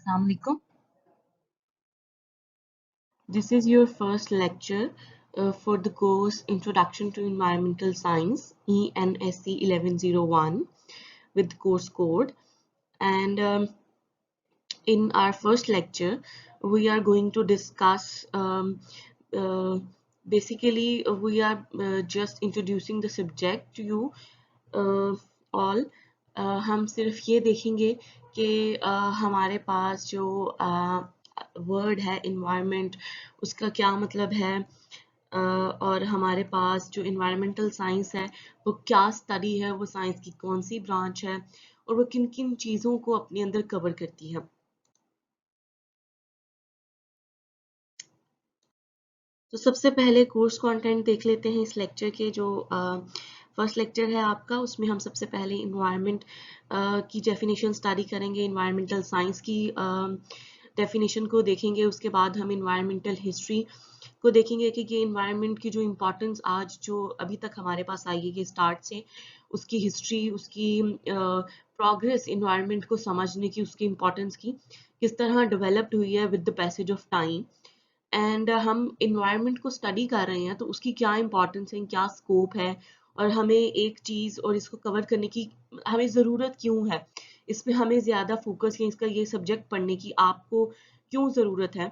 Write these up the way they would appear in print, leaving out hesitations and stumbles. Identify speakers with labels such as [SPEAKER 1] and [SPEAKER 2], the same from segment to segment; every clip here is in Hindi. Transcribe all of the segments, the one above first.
[SPEAKER 1] Assalamu alaikum. This is your first lecture for the course Introduction to Environmental Science ENSC 1101 with the course code. And in our first lecture, we are going to discuss basically we are just introducing the subject to you all. हम सिर्फ ये देखेंगे कि हमारे पास जो वर्ड है इन्वायरमेंट उसका क्या मतलब है और हमारे पास जो इन्वायरमेंटल साइंस है वो क्या स्टडी है, वो साइंस की कौन सी ब्रांच है और वो किन किन चीज़ों को अपने अंदर कवर करती है। तो सबसे पहले कोर्स कंटेंट देख लेते हैं इस लेक्चर के। जो फर्स्ट लेक्चर है आपका, उसमें हम सबसे पहले इन्वायरमेंट की डेफिनेशन स्टडी करेंगे, इन्वायरमेंटल साइंस की डेफिनेशन को देखेंगे। उसके बाद हम इन्वायरमेंटल हिस्ट्री को देखेंगे कि ये इन्वायरमेंट की जो इम्पोर्टेंस आज जो अभी तक हमारे पास आई है कि स्टार्ट से उसकी हिस्ट्री, उसकी प्रोग्रेस, इन्वायरमेंट को समझने की, उसकी इम्पोर्टेंस की किस तरह डेवलप्ड हुई है with the passage of time. And हम इन्वायरमेंट को स्टडी कर रहे हैं तो उसकी क्या इंपॉर्टेंस है, क्या स्कोप है और हमें एक चीज़ और इसको कवर करने की हमें ज़रूरत क्यों है, इस पे हमें ज़्यादा फोकस या इसका ये सब्जेक्ट पढ़ने की आपको क्यों ज़रूरत है।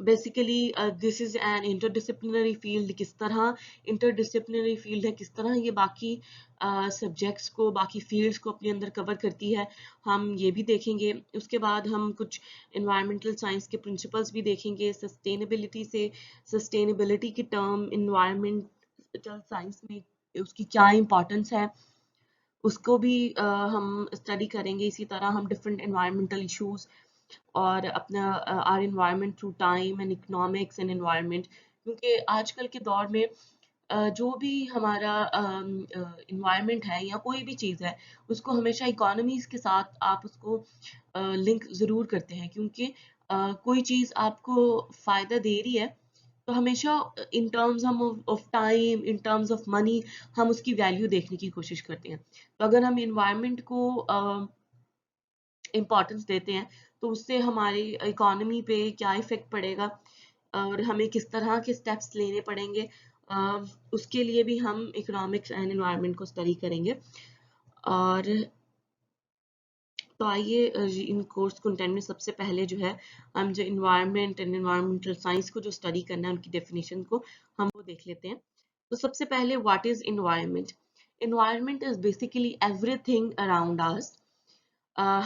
[SPEAKER 1] Basically this is an interdisciplinary field. किस तरह इंटरडिसिप्लिनरी फील्ड है, किस तरह ये बाकी सब्जेक्ट्स को, बाकी फील्ड्स को अपने अंदर कवर करती है, हम ये भी देखेंगे। उसके बाद हम कुछ इन्वायरमेंटल साइंस के प्रिंसिपल्स भी देखेंगे। सस्टेनेबिलिटी से, सस्टेनेबिलिटी की टर्म इन्वायरमेंटल साइंस में उसकी क्या इंपॉर्टेंस है उसको भी हम स्टडी करेंगे। इसी तरह हम डिफरेंट इन्वायरमेंटल इश्यूज और अपना are environment through time and economics and environment, क्योंकि आजकल के दौर में जो भी हमारा इन्वायरमेंट है या कोई भी चीज़ है उसको हमेशा इकोनॉमीज के साथ आप उसको लिंक ज़रूर करते हैं, क्योंकि कोई चीज़ आपको फ़ायदा दे रही है तो हमेशा इन टर्म्स हम of time, in terms of money हम उसकी वैल्यू देखने की कोशिश करते हैं। तो अगर हम इन्वायरमेंट को इम्पोर्टेंस देते हैं तो उससे हमारी इकोनॉमी पे क्या इफेक्ट पड़ेगा और हमें किस तरह के स्टेप्स लेने पड़ेंगे, उसके लिए भी हम इकोनॉमिक्स एंड एनवायरनमेंट को स्टडी करेंगे। और तो आइए इन कोर्स कंटेंट में सबसे पहले जो है हम जो इन्वायरमेंट एंड एनवायरमेंटल साइंस को जो स्टडी करना है उनकी डेफिनेशन को हम वो देख लेते हैं। तो सबसे पहले what is environment? Environment is basically everything around us.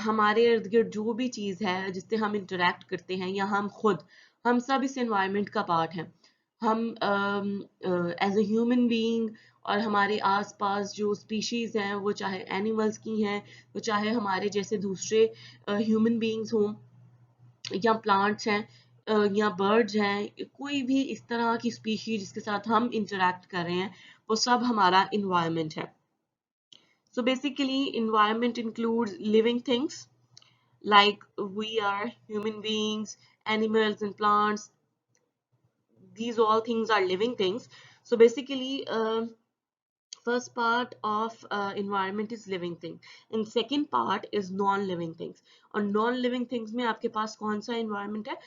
[SPEAKER 1] हमारे इर्द गिर्द जो भी चीज़ है जिससे हम इंटरेक्ट करते हैं या हम खुद, हम सब इस एनवायरनमेंट का पार्ट हैं। हम एज ए ह्यूमन बीइंग और हमारे आसपास जो स्पीशीज़ हैं वो चाहे एनिमल्स की हैं, वो चाहे हमारे जैसे दूसरे ह्यूमन बीइंग्स हों या प्लांट्स हैं या बर्ड्स हैं, कोई भी इस तरह की स्पीशीज जिसके साथ हम इंटरेक्ट कर रहे हैं वो सब हमारा इन्वायरमेंट है। So basically, environment includes living things like we are human beings, animals, and plants. These all things are living things. So basically, first part of environment is living thing, and second part is non-living things. और non-living things में आपके पास कौन सा environment है?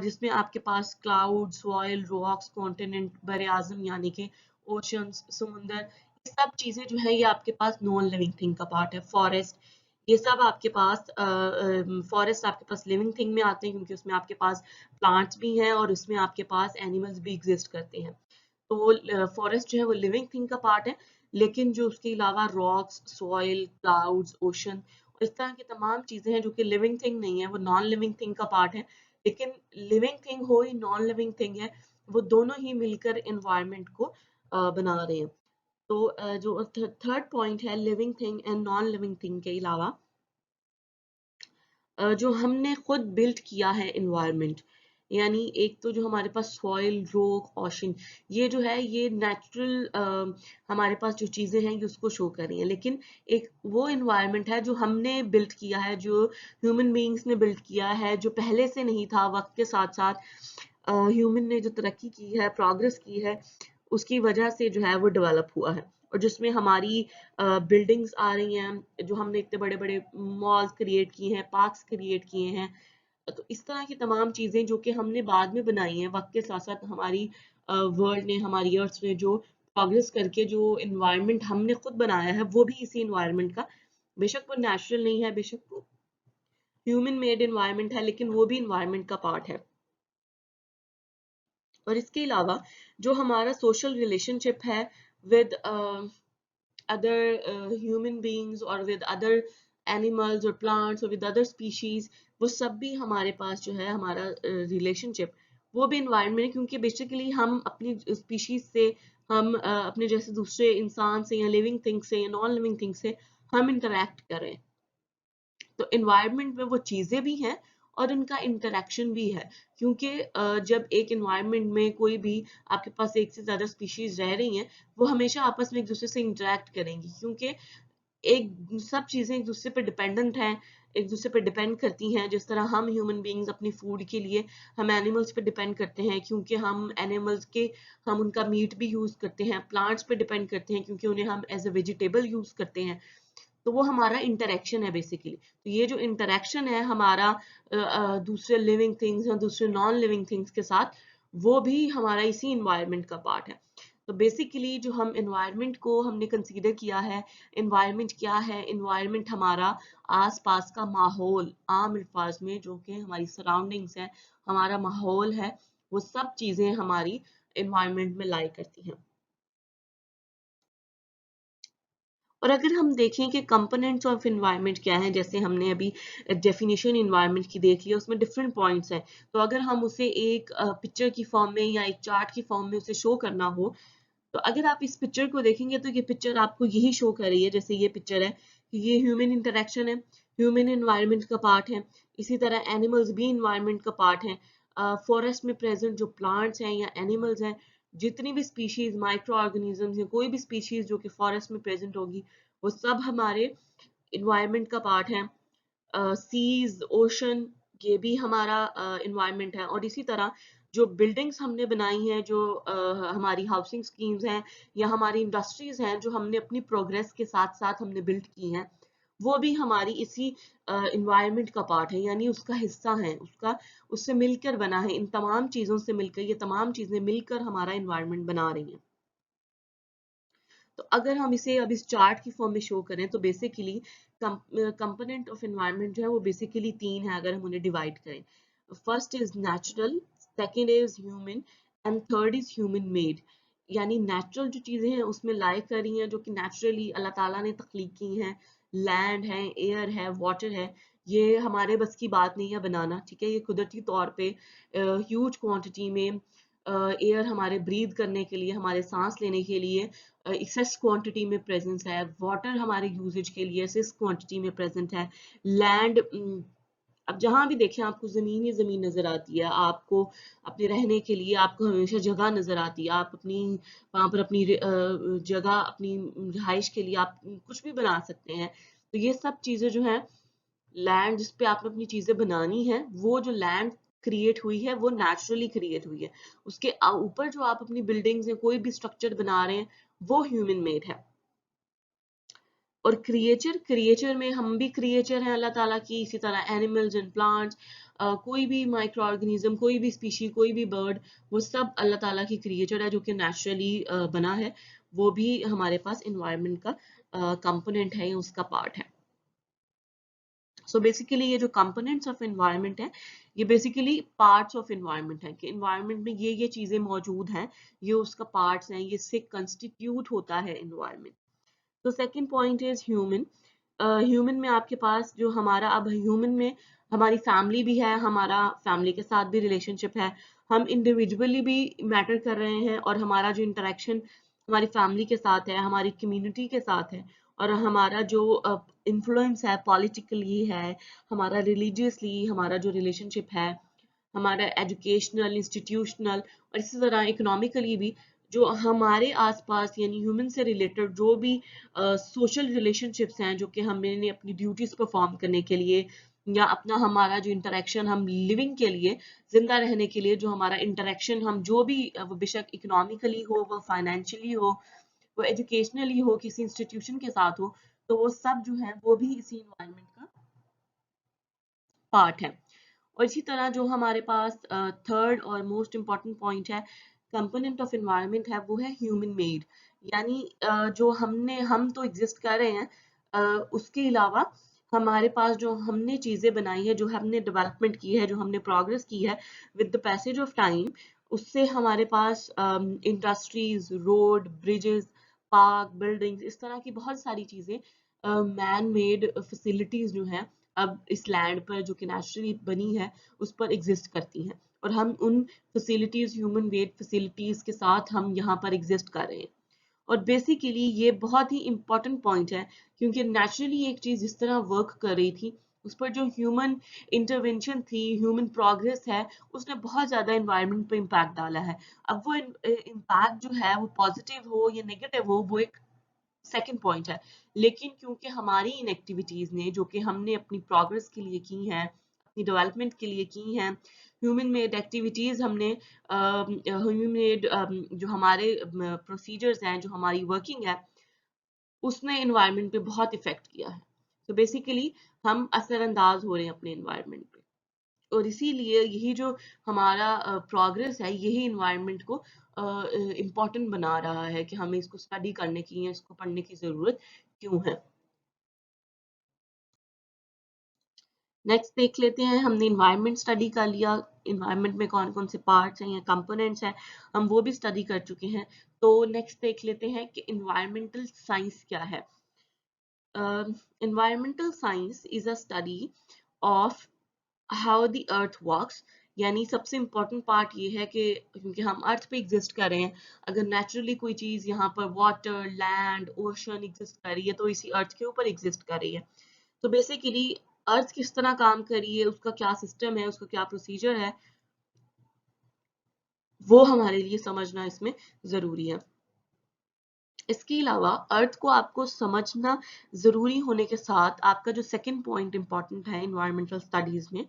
[SPEAKER 1] जिसमें आपके पास क्लाउड, सॉइल, रॉक्स, कॉन्टिनेंट, बरे आजम यानी कि ओशंस, समुंदर, ये सब चीजें जो है ये आपके पास नॉन लिविंग थिंग का पार्ट है। फॉरेस्ट, ये सब आपके पास फॉरेस्ट आपके पास लिविंग थिंग में आते हैं क्योंकि उसमें आपके पास प्लांट्स भी हैं और उसमें आपके पास एनिमल्स भी एग्जिस्ट करते हैं। तो फॉरेस्ट जो है वो लिविंग थिंग का पार्ट है, लेकिन जो उसके अलावा रॉक्स, सॉइल, क्लाउड्स, ओशन, इस तरह की तमाम चीजें हैं जो कि लिविंग थिंग नहीं है, वो नॉन लिविंग थिंग का पार्ट है। लेकिन लिविंग थिंग हो या नॉन लिविंग थिंग है, वो दोनों ही मिलकर एनवायरनमेंट को बना रहे हैं। तो जो थर्ड पॉइंट है living thing and non living thing के अलावा जो हमने खुद बिल्ड किया है इन्वायरमेंट, यानी एक तो जो हमारे पास सॉइल, रॉक, ओशन, ये जो है ये नेचुरल हमारे पास जो चीजें हैं ये उसको शो कर रही हैं। लेकिन एक वो इन्वायरमेंट है जो हमने बिल्ड किया है, जो ह्यूमन बीइंग्स ने बिल्ड किया है, जो पहले से नहीं था, वक्त के साथ साथ ह्यूमन ने जो तरक्की की है, प्रोग्रेस की है, उसकी वजह से जो है वो डेवलप हुआ है। और जिसमें हमारी बिल्डिंग्स आ रही हैं, जो हमने इतने बड़े बड़े मॉल्स क्रिएट किए हैं, पार्क्स क्रिएट किए हैं। तो इस तरह की तमाम चीज़ें जो कि हमने बाद में बनाई हैं, वक्त के साथ साथ हमारी वर्ल्ड ने, हमारी अर्थ ने जो प्रोग्रेस करके जो इन्वायरमेंट हमने खुद बनाया है, वो भी इसी इन्वायरमेंट का, बेशक वो नेचुरल नहीं है, बेशक वो ह्यूमन मेड इन्वायरमेंट है, लेकिन वो भी इन्वायरमेंट का पार्ट है। और इसके अलावा जो हमारा सोशल रिलेशनशिप है विद अदर ह्यूमन बीइंग्स और विद अदर एनिमल्स और प्लांट्स और विद अदर स्पीशीज, वो सब भी हमारे पास जो है हमारा रिलेशनशिप, वो भी इन्वायरमेंट है, क्योंकि बेसिकली हम अपनी स्पीशीज से, हम अपने जैसे दूसरे इंसान से या लिविंग थिंग से या नॉन लिविंग थिंग से हम इंटरेक्ट कर रहे हैं। तो इन्वायरमेंट में वो चीजें भी हैं और उनका इंटरेक्शन भी है, क्योंकि जब एक इन्वायरमेंट में कोई भी, आपके पास एक से ज्यादा स्पीशीज रह रही हैं, वो हमेशा आपस में एक दूसरे से इंटरेक्ट करेंगी, क्योंकि एक सब चीजें एक दूसरे पर डिपेंडेंट हैं, एक दूसरे पर डिपेंड करती हैं। जिस तरह हम ह्यूमन बीइंग्स अपनी फूड के लिए हम एनिमल्स पे डिपेंड करते हैं, क्योंकि हम एनिमल्स के, हम उनका मीट भी यूज करते हैं, प्लांट्स पे डिपेंड करते हैं क्योंकि उन्हें हम एज अ वेजिटेबल यूज करते हैं। तो वो हमारा इंटरेक्शन है बेसिकली। तो ये जो इंटरेक्शन है हमारा दूसरे लिविंग थिंग्स या दूसरे नॉन लिविंग थिंग्स के साथ, वो भी हमारा इसी इन्वायरमेंट का पार्ट है। तो बेसिकली जो हम इन्वायरमेंट को हमने कंसीडर किया है, इन्वायरमेंट क्या है? इन्वायरमेंट हमारा आसपास का माहौल, आम अल्फाज में जो कि हमारी सराउंडिंग्स है, हमारा माहौल है, वो सब चीजें हमारी इन्वायरमेंट में लाई करती हैं। और अगर हम देखें कि कंपोनेंट्स ऑफ एनवायरनमेंट क्या हैं, जैसे हमने अभी डेफिनेशन एनवायरनमेंट की देख लिया, उसमें डिफरेंट पॉइंट्स हैं। तो अगर हम उसे एक पिक्चर की फॉर्म में या एक चार्ट की फॉर्म में उसे शो करना हो, तो अगर आप इस पिक्चर को देखेंगे तो ये पिक्चर आपको यही शो कर रही है। जैसे ये पिक्चर है कि ये ह्यूमन इंटरेक्शन है, ह्यूमन एनवायरनमेंट का पार्ट है। इसी तरह एनिमल्स भी एनवायरनमेंट का पार्ट है। फॉरेस्ट में प्रेजेंट जो प्लांट्स हैं या एनिमल्स हैं, जितनी भी स्पीशीज, माइक्रो ऑर्गेनिजम्स या कोई भी स्पीशीज जो कि फॉरेस्ट में प्रेजेंट होगी, वो सब हमारे इन्वायरमेंट का पार्ट है। सीज, ओशन, ये भी हमारा इन्वायरमेंट है। और इसी तरह जो बिल्डिंग्स हमने बनाई हैं, जो हमारी हाउसिंग स्कीम्स हैं या हमारी इंडस्ट्रीज हैं, जो हमने अपनी प्रोग्रेस के साथ साथ हमने बिल्ड की हैं, वो भी हमारी इसी इन्वायरमेंट का पार्ट है, यानी उसका हिस्सा है, उसका, उससे मिलकर बना है। इन तमाम चीजों से मिलकर, ये तमाम चीजें मिलकर हमारा इन्वायरमेंट बना रही हैं। तो अगर हम इसे अब इस चार्ट की फॉर्म में शो करें, तो बेसिकली कंपोनेंट ऑफ एनवायरनमेंट जो है वो बेसिकली तीन है, अगर हम उन्हें डिवाइड करें। First is natural, second is human and third is human made. यानी नेचुरल जो चीजें हैं उसमें लाई कर रही हैं, जो कि नेचुरली अल्लाह ताला ने तख्लीक की हैं। लैंड है, एयर है, वाटर है, ये हमारे बस की बात नहीं है बनाना, ठीक है। ये कुदरती तौर पे ह्यूज क्वांटिटी में एयर हमारे ब्रीथ करने के लिए, हमारे सांस लेने के लिए एक्सेस क्वांटिटी में प्रेजेंस है। वाटर हमारे यूजेज के लिए एक्सेस क्वांटिटी में प्रेजेंट है। लैंड, अब जहां भी देखें आपको जमीन ही जमीन नजर आती है, आपको अपने रहने के लिए आपको हमेशा जगह नजर आती है, आप अपनी वहां पर अपनी जगह, अपनी रिहाइश के लिए आप कुछ भी बना सकते हैं। तो ये सब चीजें जो है, लैंड जिस पे आपने अपनी चीजें बनानी है, वो जो लैंड क्रिएट हुई है वो नेचुरली क्रिएट हुई है। उसके ऊपर जो आप अपनी बिल्डिंग्स या कोई भी स्ट्रक्चर बना रहे हैं, वो ह्यूमन मेड है। और क्रिएचर, क्रिएचर में हम भी क्रिएचर हैं अल्लाह ताला की, इसी तरह एनिमल्स एंड प्लांट्स, कोई भी माइक्रो ऑर्गेनिज्म, कोई भी स्पीशी, कोई भी बर्ड, वो सब अल्लाह ताला की क्रिएचर है, जो कि नेचुरली बना है। वो भी हमारे पास इन्वायरमेंट का कंपोनेंट है, उसका पार्ट है। सो बेसिकली ये जो कंपोनेंट्स ऑफ एनवायरनमेंट है, ये बेसिकली पार्ट्स ऑफ एनवायरनमेंट है, कि एनवायरनमेंट में ये चीजें मौजूद हैं, ये उसका पार्ट्स हैं, ये इससे कंस्टिट्यूट होता है एनवायरनमेंट। तो second point is human. Human में आपके पास जो हमारा, अब ह्यूमन में हमारी फैमिली भी है, हमारा फैमिली के साथ भी रिलेशनशिप है, हम इंडिविजुअली भी मैटर कर रहे हैं, और हमारा जो इंटरेक्शन हमारी फैमिली के साथ है, हमारी कम्युनिटी के साथ है, और हमारा जो इन्फ्लुएंस है पॉलिटिकली है, हमारा रिलीजियसली हमारा जो रिलेशनशिप है, हमारा एजुकेशनल, इंस्टीट्यूशनल, और इसी तरह इकोनॉमिकली भी, जो हमारे आसपास यानी ह्यूमन से रिलेटेड जो भी सोशल रिलेशनशिप्स हैं, जो कि हमने अपनी ड्यूटीज परफॉर्म करने के लिए, या अपना हमारा जो इंटरेक्शन, हम लिविंग के लिए, जिंदा रहने के लिए जो हमारा इंटरेक्शन, हम जो भी वो बेशक इकोनॉमिकली हो, वो फाइनेंशियली हो, वो एजुकेशनली हो, किसी इंस्टीट्यूशन के साथ हो, तो वो सब जो है वो भी इसी इन्वायरमेंट का पार्ट है। और इसी तरह जो हमारे पास थर्ड और मोस्ट इम्पॉर्टेंट पॉइंट है कंपोनेंट ऑफ एनवायरनमेंट है, वो है ह्यूमन मेड। यानी जो हम तो एग्जिस्ट कर रहे हैं, उसके अलावा हमारे पास जो हमने चीजें बनाई है, जो हमने डेवलपमेंट की है, जो हमने प्रोग्रेस की है with the passage of time, उससे हमारे पास industries, road, bridges, park, buildings, इस तरह की बहुत सारी चीजें, मैन मेड फैसिलिटीज जो हैं अब इस लैंड पर जो कि नेचुरली बनी है उस पर एग्जिस्ट करती हैं, और हम उन फैसिलिटीज, ह्यूमन मेड फैसिलिटीज के साथ हम यहाँ पर एग्जिस्ट कर रहे हैं। और बेसिकली ये बहुत ही इंपॉर्टेंट पॉइंट है, क्योंकि नेचुरली एक चीज जिस तरह वर्क कर रही थी, उस पर जो ह्यूमन इंटरवेंशन थी, ह्यूमन प्रोग्रेस है, उसने बहुत ज्यादा इन्वायरमेंट पर इम्पैक्ट डाला है। अब वो इम्पैक्ट जो है वो पॉजिटिव हो या नेगेटिव हो, वो एक सेकंड पॉइंट है। लेकिन क्योंकि हमारी इन एक्टिविटीज ने, जो कि हमने अपनी प्रोग्रेस के लिए की हैं, अपनी डेवलपमेंट के लिए की हैं, ह्यूमन मेड एक्टिविटीज हमने, ह्यूमन मेड जो हमारे प्रोसीजर्स हैं, जो हमारी वर्किंग है, उसने इन्वायरमेंट पे बहुत इफेक्ट किया है। तो बेसिकली हम असरअंदाज हो रहे हैं अपने इन्वायरमेंट पे, और इसीलिए यही जो हमारा प्रोग्रेस है, यही इन्वायरमेंट को इम्पोर्टेंट बना रहा है कि हमें इसको स्टडी करने की या इसको पढ़ने की जरूरत क्यों है। नेक्स्ट देख लेते हैं, हमने इन्वायरमेंट स्टडी कर लिया, इन्वायरमेंट में कौन कौन से पार्ट्स हैं या कंपोनेंट्स हैं, हम वो भी स्टडी कर चुके हैं। तो नेक्स्ट देख लेते हैं कि इन्वायरमेंटल साइंस क्या है। Environmental science is a study of how the earth works. यानी सबसे इम्पोर्टेंट पार्ट ये है कि क्योंकि हम अर्थ पे एग्जिस्ट कर रहे हैं, अगर नेचुरली कोई चीज यहाँ पर वाटर, लैंड, ओशन एग्जिस्ट कर रही है, तो इसी अर्थ के ऊपर एग्जिस्ट कर रही है। तो बेसिकली अर्थ किस तरह काम कर रही है, उसका क्या सिस्टम है, उसका क्या प्रोसीजर है, वो हमारे लिए समझना इसमें जरूरी है। इसके अलावा अर्थ को आपको समझना जरूरी होने के साथ, आपका जो सेकंड पॉइंट इंपॉर्टेंट है इन्वायरमेंटल स्टडीज में,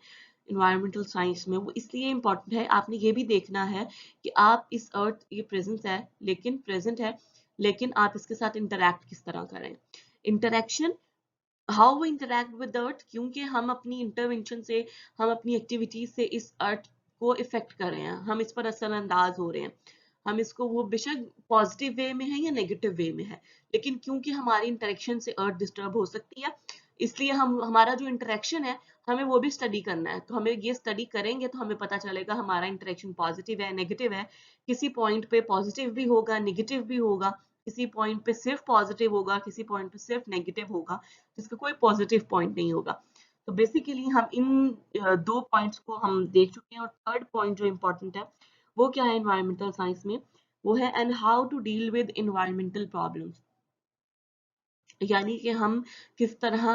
[SPEAKER 1] इन्वायरमेंटल साइंस में, वो इसलिए इम्पोर्टेंट है, आपने ये भी देखना है कि आप इस अर्थ, ये प्रेजेंट है, लेकिन आप इसके साथ इंटरैक्ट किस तरह करें। Interaction, how we interact with earth, क्योंकि हम अपनी इंटरवेंशन से, हम अपनी एक्टिविटीज से इस अर्थ को इफेक्ट कर रहे हैं, हम इस पर असरअंदाज हो रहे हैं। हम इसको, वो बेशक पॉजिटिव वे में है या नेगेटिव वे में है, लेकिन क्योंकि हमारी इंटरेक्शन से अर्थ डिस्टर्ब हो सकती है, इसलिए हम, हमारा जो इंटरेक्शन है, हमें वो भी स्टडी करना है। तो हमें ये स्टडी करेंगे तो हमें पता चलेगा हमारा इंटरेक्शन पॉजिटिव है, नेगेटिव है। किसी पॉइंट पे पॉजिटिव भी होगा, नेगेटिव भी होगा, किसी पॉइंट पे सिर्फ पॉजिटिव होगा, किसी पॉइंट पे सिर्फ नेगेटिव होगा, जिसका कोई पॉजिटिव पॉइंट नहीं होगा। तो बेसिकली हम इन दो पॉइंट्स को हम देख चुके हैं, और थर्ड पॉइंट जो इम्पोर्टेंट है वो क्या है इन्वायरमेंटल साइंस में, वो है and how to deal with environmental problems. यानी कि हम किस तरह,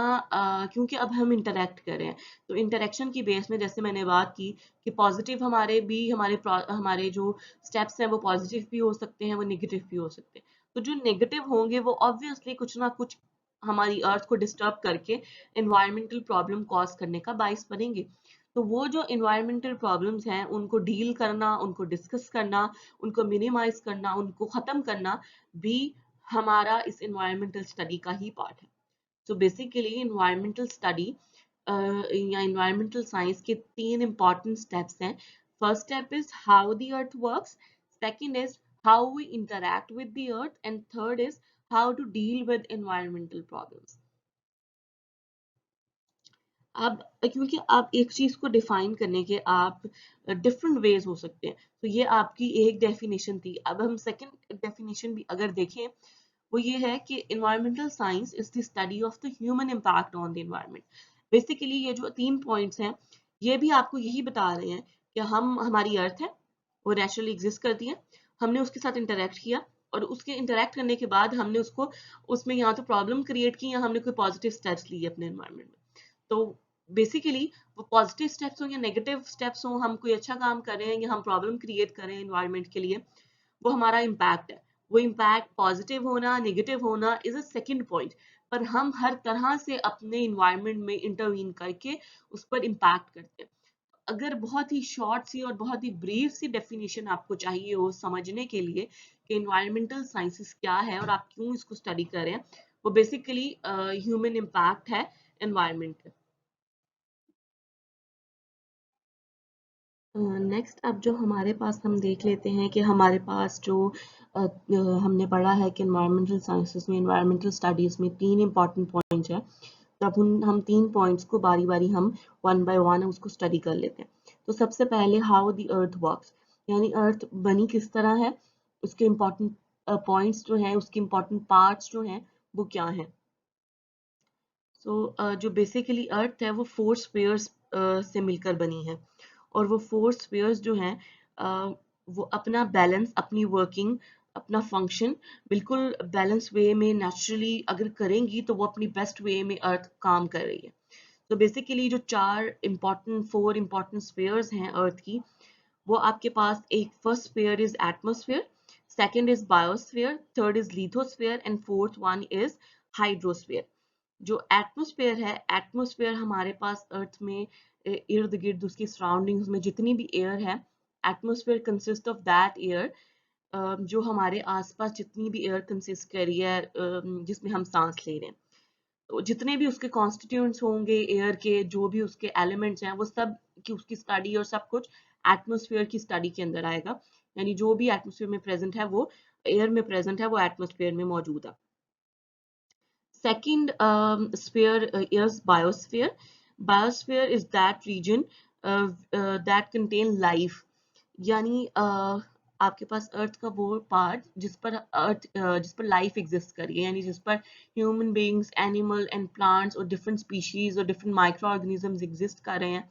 [SPEAKER 1] क्योंकि अब हम इंटरेक्ट कर रहे हैं, तो इंटरेक्शन की बेस में, जैसे मैंने बात की कि पॉजिटिव हमारे जो स्टेप्स हैं वो पॉजिटिव भी हो सकते हैं, वो नेगेटिव भी हो सकते हैं। तो जो नेगेटिव होंगे वो ऑब्वियसली कुछ ना कुछ हमारी अर्थ को डिस्टर्ब करके एनवायरमेंटल प्रॉब्लम कॉज करने का बाइस बनेंगे। तो वो जो एनवायरमेंटल प्रॉब्लम्स हैं, उनको डील करना, उनको डिस्कस करना, उनको मिनिमाइज करना, उनको खत्म करना भी हमारा इस इन्वायरमेंटल स्टडी का ही पार्ट है। सो बेसिकली इन्वायरमेंटल स्टडी या इन्वायरमेंटल साइंस के तीन इंपॉर्टेंट स्टेप्स हैं। First step is how the earth works, second is how we interact with the earth, and third is how to deal with environmental problems. अब क्योंकि आप एक चीज को डिफाइन करने के आप डिफरेंट वेज हो सकते हैं, तो ये आपकी एक डेफिनेशन थी। अब हम सेकंड डेफिनेशन भी अगर देखें, वो ये है कि environmental science is the study of the human impact on the environment. Basically ये जो तीन पॉइंट्स हैं, ये भी आपको यही बता रहे हैं कि हमारी अर्थ है, वो नेचुरली एग्जिस्ट करती है, हमने उसके साथ इंटरेक्ट किया, और उसके इंटरेक्ट करने के बाद हमने उसको, उसमें यहाँ तो प्रॉब्लम क्रिएट की या हमने कोई पॉजिटिव स्टेप्स लिए अपने एनवायरमेंट में। तो बेसिकली वो पॉजिटिव स्टेप्स हो या नेगेटिव स्टेप्स हो, हम कोई अच्छा काम कर रहे हैं या हम प्रॉब्लम क्रिएट कर रहे हैं एनवायरमेंट के लिए, वो हमारा इम्पैक्ट है। वो इम्पैक्ट पॉजिटिव होना, नेगेटिव होना इज अ सेकंड पॉइंट, पर हम हर तरह से अपने इन्वायरमेंट में इंटरवीन करके उस पर इम्पैक्ट करते हैं। अगर बहुत ही शॉर्ट सी और बहुत ही ब्रीफ सी डेफिनेशन आपको चाहिए हो समझने के लिए कि इन्वायरमेंटल साइंसेस क्या है और आप क्यों इसको स्टडी कर रहे हैं, वो बेसिकली ह्यूमन इम्पैक्ट है एनवायरमेंट पे। नेक्स्ट अब जो हमारे पास हम देख लेते हैं कि हमारे पास जो हमने पढ़ा है कि इन्वायरमेंटल साइंसेस में, इन्वायरमेंटल स्टडीज में 3 इंपॉर्टेंट पॉइंट्स हैं। तो अब हम 3 पॉइंट्स को बारी बारी हम वन बाय वन उसको स्टडी कर लेते हैं। तो सबसे पहले हाउ द अर्थ वर्क्स, यानी अर्थ बनी किस तरह है, उसके इम्पॉर्टेंट पॉइंट्स जो हैं, उसके इम्पॉर्टेंट पार्ट्स जो हैं वो क्या हैं। जो बेसिकली अर्थ है वो 4 स्फीयर्स से मिलकर बनी है, और वो 4 स्फीयर्स जो हैं वो अपना बैलेंस, अपनी वर्किंग, अपना फंक्शन बिल्कुल बैलेंस वे में नेचुरली अगर करेंगी तो वो अपनी बेस्ट वे में अर्थ काम कर रही है। तो बेसिकली जो 4 इम्पॉर्टेंट स्फीयर्स हैं अर्थ की, वो आपके पास एक first sphere is atmosphere, second is biosphere, third is lithosphere and fourth one is hydrosphere. जो एटमॉस्फेयर है, एटमॉस्फेयर हमारे पास अर्थ में इर्द गिर्द उसकी सराउंडिंग्स में जितनी भी एयर है, atmosphere consist of that air, जो हमारे आसपास जितनी भी एयर कंसिस्ट कर रही है, जिसमें हम सांस ले रहे हैं, तो जितने भी उसके कॉन्स्टिट्यूएंट्स होंगे एयर के, जो भी उसके एलिमेंट्स हैं, वो सब की उसकी स्टडी और सब कुछ एटमॉस्फेयर की स्टडी के अंदर आएगा। यानी जो भी एटमॉस्फेयर में प्रेजेंट है वो एयर में प्रेजेंट है, वो एटमॉस्फेयर में मौजूद है। Second sphere is biosphere. Biosphere is that region that contain life. यानी आपके पास अर्थ का वो पार्ट जिस पर लाइफ एग्जिस्ट कर रही है, यानी जिस पर human beings, animal and plants और डिफरेंट स्पीशीज और डिफरेंट माइक्रो ऑर्गेनिजम्स एग्जिस्ट कर रहे हैं,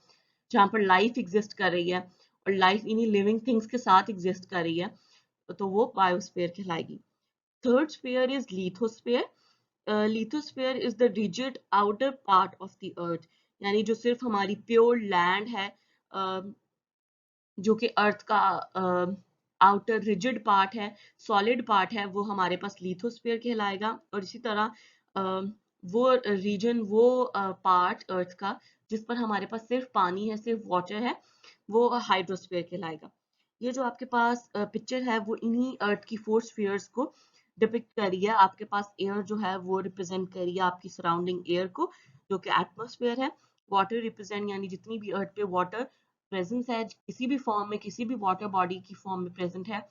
[SPEAKER 1] जहाँ पर लाइफ एग्जिस्ट कर रही है और लाइफ इन्हीं लिविंग थिंग्स के साथ एग्जिस्ट कर रही है, तो वो बायोस्फीयर कहलाएगी। Third sphere is lithosphere. Lithosphere is the rigid outer part of the earth, यानी जो सिर्फ हमारी प्योर लैंड है, जो कि अर्थ का आउटर रिजिड पार्ट है, सॉलिड पार्ट है, वो हमारे पास लिथोस्फीयर कहलाएगा। और इसी तरह वो रीजन, वो पार्ट अर्थ का जिस पर हमारे पास सिर्फ पानी है, सिर्फ वाटर है, वो हाइड्रोस्फीयर कहलाएगा। ये जो आपके पास पिक्चर है वो इन्हीं अर्थ की 4 स्फीयर्स को डिपिक्ट कर रही है। आपके पास एयर जो है वो रिप्रेजेंट कर रही है आपकी सराउंडिंग एयर को, जो कि एटमॉस्फेयर है। वाटर रिप्रेजेंट, यानी जितनी भी अर्थ पे वाटर प्रेजेंस है, किसी भी फॉर्म में, किसी भी वाटर बॉडी की फॉर्म में प्रेजेंट है,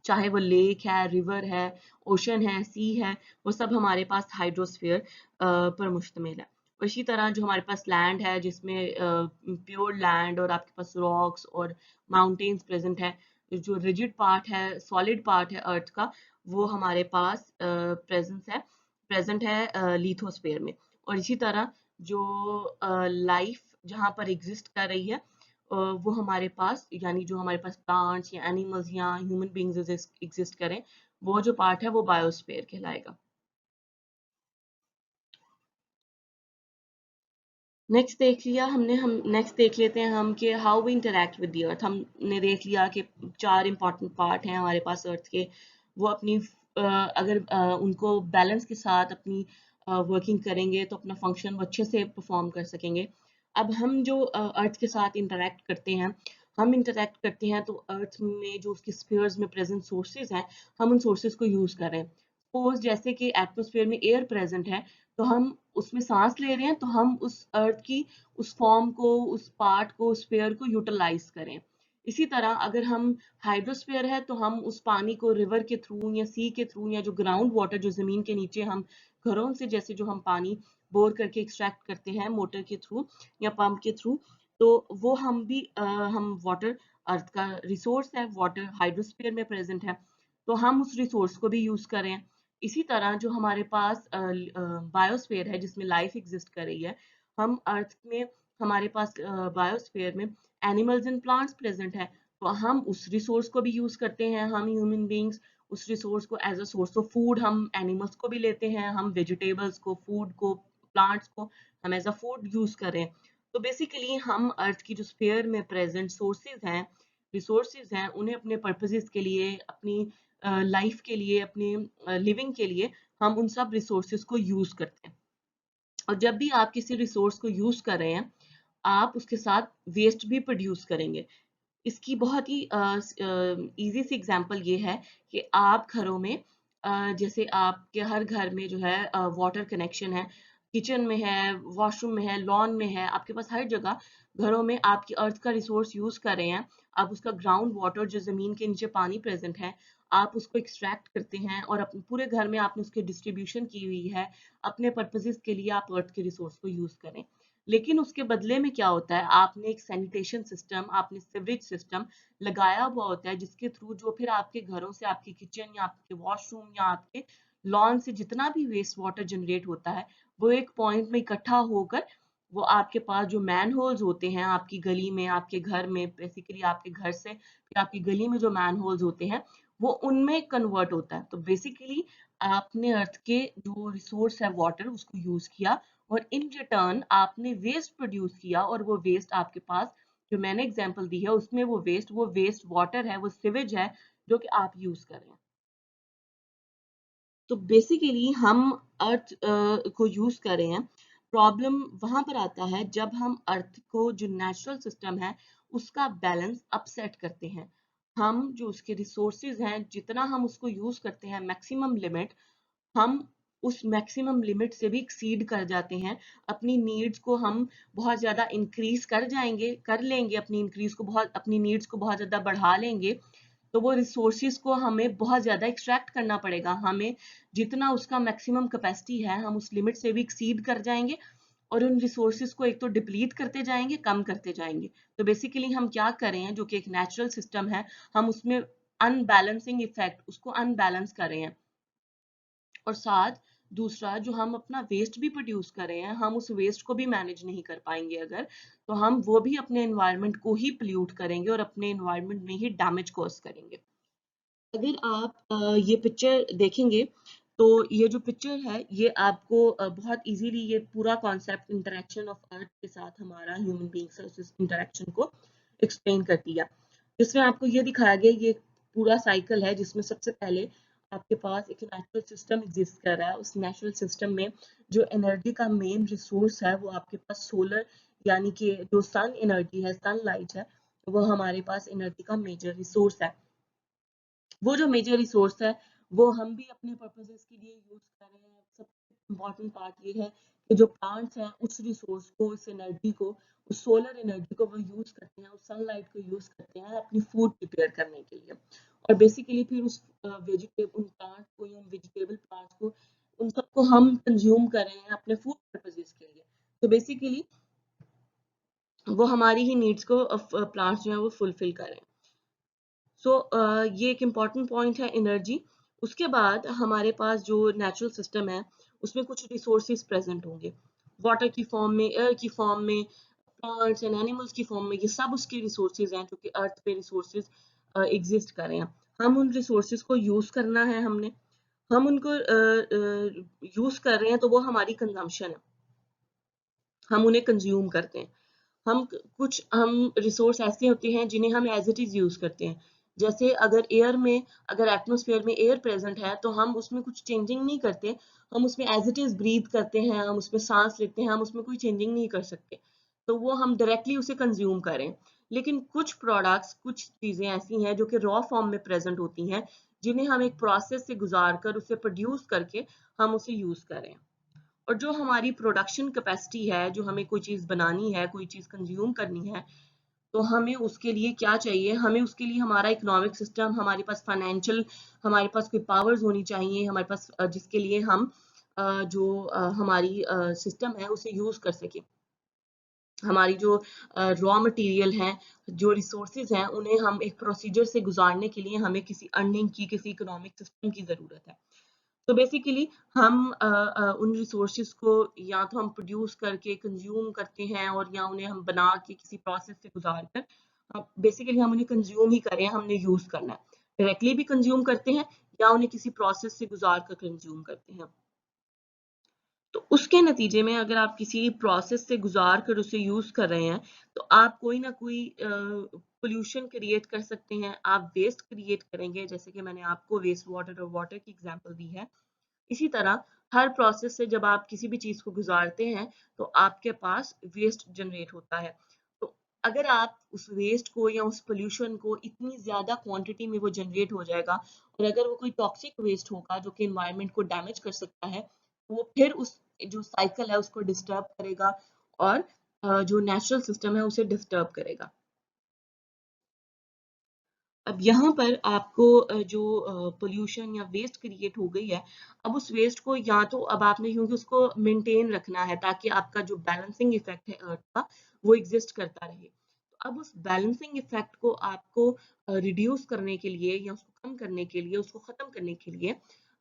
[SPEAKER 1] चाहे वो लेक है, रिवर है, ओशन है, सी है, वो सब हमारे पास हाइड्रोस्फीयर पर मुश्तमिल है। और इसी तरह जो हमारे पास लैंड है, जिसमें प्योर लैंड और आपके पास रॉक्स और माउंटेन्स प्रेजेंट है, जो रिजिड पार्ट है, सॉलिड पार्ट है अर्थ का, वो हमारे पास प्रेजेंट है लिथोस्फीयर में। और इसी तरह जो लाइफ जहाँ पर एग्जिस्ट कर रही है, वो हमारे पास, यानी जो हमारे पास प्लांट्स या एनिमल्स या ह्यूमन बींग्स एग्जिस्ट करें, वो जो पार्ट है वो बायोस्फीयर कहलाएगा। नेक्स्ट देख लिया हमने, हम नेक्स्ट देख लेते हैं हम कि how we interact with the earth. हमने देख लिया कि 4 इंपॉर्टेंट पार्ट हैं हमारे पास अर्थ के, वो अपनी अगर उनको बैलेंस के साथ अपनी वर्किंग करेंगे तो अपना फंक्शन वो अच्छे से परफॉर्म कर सकेंगे। अब हम जो अर्थ के साथ इंटरेक्ट करते हैं, हम इंटरेक्ट करते हैं तो अर्थ में जो उसकी स्फीयर्स में प्रेजेंट सोर्सेज हैं, हम उन सोर्सेज को यूज कर रहे हैं। सपोज जैसे कि एटमॉस्फेयर में एयर प्रेजेंट है, तो हम उसमें सांस ले रहे हैं, तो हम उस अर्थ की उस फॉर्म को, उस पार्ट को, उस स्फीयर को यूटिलाइज करें। इसी तरह अगर हम हाइड्रोस्फीयर है तो हम उस पानी को रिवर के थ्रू या सी के थ्रू या जो ग्राउंड वाटर, जो जमीन के नीचे हम घरों से जैसे जो हम पानी बोर करके एक्सट्रैक्ट करते हैं मोटर के थ्रू या पंप के थ्रू, तो वो हम भी हम वाटर, अर्थ का रिसोर्स है वाटर, हाइड्रोस्फीयर में प्रेजेंट है, तो हम उस रिसोर्स को भी यूज करें। इसी तरह जो हमारे पास बायोस्फीयर है जिसमें लाइफ एग्जिस्ट कर रही है, हम अर्थ में, हमारे पास बायोस्फीयर में एनिमल्स एंड प्लांट्स प्रेजेंट है, तो हम उस रिसोर्स को भी यूज करते हैं। हम ह्यूमन बींग्स उस रिसोर्स को as a source of food, हम एनिमल्स को भी लेते हैं, हम वेजिटेबल्स को, फूड को, प्लांट्स को हम एज अ फूड यूज करें। तो बेसिकली हम अर्थ की जो स्फीयर में प्रेजेंट सोर्सेज हैं, रिसोर्सेज हैं, उन्हें अपने पर्पसेस के लिए, अपनी लाइफ के लिए, अपने लिविंग के लिए हम उन सब रिसोर्सेज को यूज करते हैं। और जब भी आप किसी रिसोर्स को यूज कर रहे हैं, आप उसके साथ वेस्ट भी प्रोड्यूस करेंगे। इसकी बहुत ही इजी सी एग्जांपल ये है कि आप घरों में जैसे आपके हर घर में जो है वाटर कनेक्शन है, किचन में है, वॉशरूम में है, लॉन में है, आपके पास हर जगह घरों में आपकी अर्थ का रिसोर्स यूज कर रहे हैं। आप उसका ग्राउंड वाटर जो जमीन के नीचे पानी प्रेजेंट है, आप उसको एक्सट्रैक्ट करते हैं और अपने पूरे घर में आपने उसकी डिस्ट्रीब्यूशन की हुई है। अपने पर्पसेस के लिए आप अर्थ के रिसोर्स को यूज करें। लेकिन उसके बदले में क्या होता है, आपने एक सैनिटेशन सिस्टम, आपने सिवरेज सिस्टम लगाया हुआ होता है, जिसके थ्रू जो फिर आपके घरों से आपके किचन या आपके वॉशरूम या आपके लॉन से जितना भी वेस्ट वाटर जनरेट होता है, वो एक पॉइंट में इकट्ठा होकर वो आपके पास जो मैन होल्स होते हैं आपकी गली में, आपके घर में, बेसिकली आपके घर से फिर आपकी गली में जो मैन होल्स होते हैं, वो उनमें कन्वर्ट होता है। तो बेसिकली आपने अर्थ के जो रिसोर्स है वाटर, उसको यूज किया और इन रिटर्न आपने वेस्ट प्रोड्यूस किया, और वो वेस्ट आपके पास जो मैंने एग्जांपल दी है उसमें वो वेस्ट वाटर है, वो सिवेज है जो कि आप यूज कर रहे हैं। तो बेसिकली हम अर्थ को यूज कर रहे हैं। प्रॉब्लम वहां पर आता है जब हम अर्थ को जो नेचुरल सिस्टम है उसका बैलेंस अपसेट करते हैं। हम जो उसके रिसोर्सेज हैं जितना हम उसको यूज करते हैं मैक्सिमम लिमिट, हम उस मैक्सिमम लिमिट से भी एक्सीड कर जाते हैं। अपनी नीड्स को हम बहुत ज्यादा इंक्रीज कर जाएंगे, कर लेंगे अपनी इंक्रीज को बहुत, अपनी नीड्स को बहुत ज्यादा बढ़ा लेंगे। तो वो रिसोर्सेज को हमें बहुत ज्यादा एक्सट्रैक्ट करना पड़ेगा। हमें जितना उसका मैक्सिमम कैपेसिटी है हम उस लिमिट से भी एक्सीड कर जाएंगे, और उन रिसोर्सेज को एक तो डिप्लीट करते जाएंगे, कम करते जाएंगे। तो बेसिकली हम क्या कर रहे हैं, जो कि एक नेचुरल सिस्टम है, हम उसमें अनबैलेंसिंग इफेक्ट, उसको अनबैलेंस कर रहे हैं। और साथ दूसरा, जो हम अपना वेस्ट भी प्रोड्यूस कर रहे हैं, हम उस वेस्ट को भी मैनेज नहीं कर पाएंगे अगर, तो हम वो भी अपने एनवायरनमेंट को ही पोल्यूट करेंगे और अपने एनवायरनमेंट में ही डैमेज कॉज करेंगे। अगर आप ये पिक्चर देखेंगे तो ये जो पिक्चर है ये आपको बहुत इजीली ये पूरा कॉन्सेप्ट इंटरेक्शन ऑफ अर्थ के साथ हमारा ह्यूमन बीइंग्स इंटरेक्शन को एक्सप्लेन करती है। जिसमें आपको ये दिखाया गया, ये पूरा साइकिल है जिसमें सबसे पहले आपके पास एक नेचुरल सिस्टम एग्जिस्ट कर रहा है। उस नेचुरल सिस्टम में जो एनर्जी का मेन रिसोर्स है वो आपके पास सोलर, यानी कि जो सन एनर्जी है, सनलाइट है, वो हमारे पास एनर्जी का मेजर रिसोर्स है। वो जो मेजर रिसोर्स है वो हम भी अपने पर्पसेस के लिए यूज कर रहे हैं। सबसे इम्पोर्टेंट पार्ट ये है कि जो प्लांट्स हैं उस रिसोर्स को, उस एनर्जी को, उस सोलर एनर्जी को वो यूज करते हैं, उस सनलाइट को यूज करते हैं अपनी फूड प्रिपेयर करने के लिए। और बेसिकली फिर उस वेजिटेबल, उन प्लांट्स को, उन वेजिटेबल प्लांट्स को, उन सबको हम कंज्यूम कर रहे हैं अपने फूड पर्पसेस के लिए। तो बेसिकली वो हमारी ही नीड्स को प्लांट्स जो है वो फुलफिल कर रहे हैं। सो ये एक इम्पॉर्टेंट पॉइंट है एनर्जी। उसके बाद हमारे पास जो नेचुरल सिस्टम है उसमें कुछ रिसोर्सेज प्रेजेंट होंगे, वाटर की फॉर्म में, एयर की फॉर्म में, प्लांट्स एंड एनिमल्स की फॉर्म में। ये सब उसके रिसोर्सेज हैं जो कि अर्थ पे रिसोर्सेज एग्जिस्ट कर रहे हैं। हम उन रिसोर्सेज को यूज करना है हमने, हम उनको यूज कर रहे हैं तो वो हमारी कंजम्पशन है, हम उन्हें कंज्यूम करते हैं। कुछ हम रिसोर्स ऐसे होते हैं जिन्हें हम एज इट इज यूज करते हैं। जैसे अगर एयर में, अगर एटमॉस्फेयर में एयर प्रेजेंट है तो हम उसमें कुछ चेंजिंग नहीं करते, हम उसमें एज इट इज ब्रीथ करते हैं, हम उसमें सांस लेते हैं, हम उसमें कोई चेंजिंग नहीं कर सकते। तो वो हम डायरेक्टली उसे कंज्यूम करें। लेकिन कुछ प्रोडक्ट्स, कुछ चीजें ऐसी हैं जो कि रॉ फॉर्म में प्रेजेंट होती हैं, जिन्हें हम एक प्रोसेस से गुजार कर उसे प्रोड्यूस करके हम उसे यूज करें। और जो हमारी प्रोडक्शन कैपेसिटी है, जो हमें कोई चीज़ बनानी है, कोई चीज़ कंज्यूम करनी है, तो हमें उसके लिए क्या चाहिए, हमें उसके लिए हमारा इकोनॉमिक सिस्टम, हमारे पास फाइनेंशियल, हमारे पास कोई पावर्स होनी चाहिए, हमारे पास जिसके लिए हम जो हमारी सिस्टम है उसे यूज कर सके। हमारी जो रॉ मटेरियल हैं, जो रिसोर्सेज हैं, उन्हें हम एक प्रोसीजर से गुजारने के लिए हमें किसी अर्निंग की, किसी इकोनॉमिक सिस्टम की जरूरत है। तो बेसिकली हम उन रिसोर्सेज को या तो हम प्रोड्यूस करके कंज्यूम करते हैं, और या उन्हें हम बना के किसी प्रोसेस से गुजार कर, बेसिकली हम उन्हें कंज्यूम ही कर रहे हैं, हमने यूज करना है। डायरेक्टली भी कंज्यूम करते हैं या उन्हें किसी प्रोसेस से गुजार कर कंज्यूम करते हैं। तो उसके नतीजे में अगर आप किसी प्रोसेस से गुजार कर उसे यूज कर रहे हैं तो आप कोई ना कोई पोल्यूशन क्रिएट कर सकते हैं, आप वेस्ट क्रिएट करेंगे, जैसे कि मैंने आपको वेस्ट वाटर और वाटर की एग्जांपल दी है। इसी तरह हर प्रोसेस से जब आप किसी भी चीज को गुजारते हैं तो आपके पास वेस्ट जनरेट होता है। तो अगर आप उस वेस्ट को या उस पोल्यूशन को इतनी ज्यादा क्वांटिटी में वो जनरेट हो जाएगा, और अगर वो कोई टॉक्सिक वेस्ट होगा जो कि एनवायरनमेंट को डैमेज कर सकता है, तो वो फिर उस जो साइकिल है उसको डिस्टर्ब करेगा, और जो नेचुरल सिस्टम है उसे डिस्टर्ब करेगा। अब यहाँ पर आपको जो पोल्यूशन या वेस्ट क्रिएट हो गई है, अब उस वेस्ट को या तो अब आपने, क्योंकि उसको मेंटेन रखना है ताकि आपका जो बैलेंसिंग इफेक्ट है अर्थ का वो एग्जिस्ट करता रहे, तो अब उस बैलेंसिंग इफेक्ट को आपको रिड्यूस करने के लिए या उसको कम करने के लिए, उसको खत्म करने के लिए,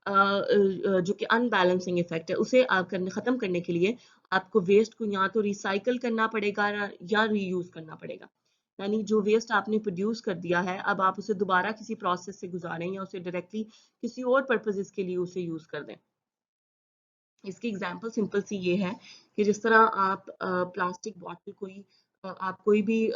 [SPEAKER 1] जो कि अनबैलेंसिंग इफेक्ट है उसे आप करने खत्म करने के लिए आपको वेस्ट को या तो रिसाइकल करना पड़ेगा या रीयूज करना पड़ेगा। यानी जो वेस्ट आपने प्रोड्यूस कर दिया है, अब आप उसे दोबारा किसी प्रोसेस से गुजारें या उसे डायरेक्टली किसी और पर्पजेस के लिए उसे यूज कर दें। इसकी एग्जांपल सिंपल सी ये है कि जिस तरह आप प्लास्टिक बॉटल आप कोई भी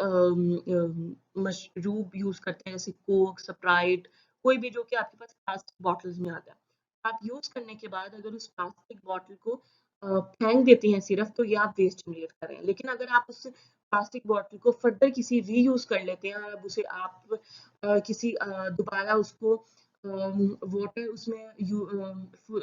[SPEAKER 1] मशरूब यूज करते हैं, जैसे कोक, स्प्राइट, कोई भी जो कि आपके पास प्लास्टिक बॉटल्स में आता है, आप यूज करने के बाद अगर उस प्लास्टिक बॉटल को फेंक देते हैं सिर्फ, तो ये आप वेस्ट जनरेट कर रहे हैं। लेकिन अगर आप उस प्लास्टिक बॉटल को फर्दर किसी रीयूज कर लेते हैं, अब उसे आप किसी दोबारा उसको वाटर उसमें